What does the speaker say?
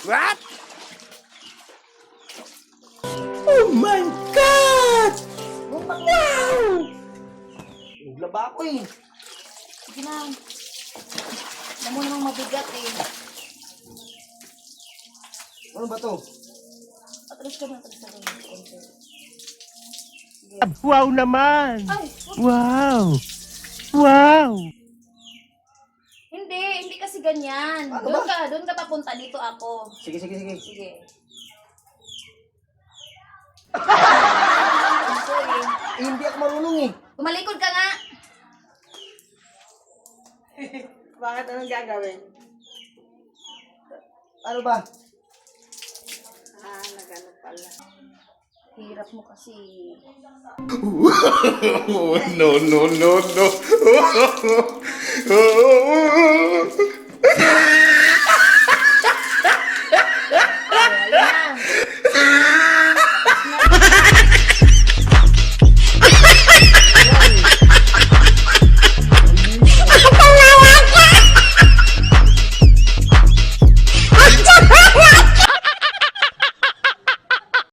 What? Oh my God! Wow! Naglaba ako eh. Sige na. Alam mo namang mabigat eh. Ano ba to? Atras ka na, atras na kayo. Wow naman! Ay! Wow! Wow! Hindi kasi ganyan. Ano Doon ka papunta, dito ako. Sige. Sige. Ito eh. Hindi ako marunong eh. Tumalikod ka nga. Bakit anong gagawin? Ano ba? Nagano pala. Hirap mo kasi. Oh, no.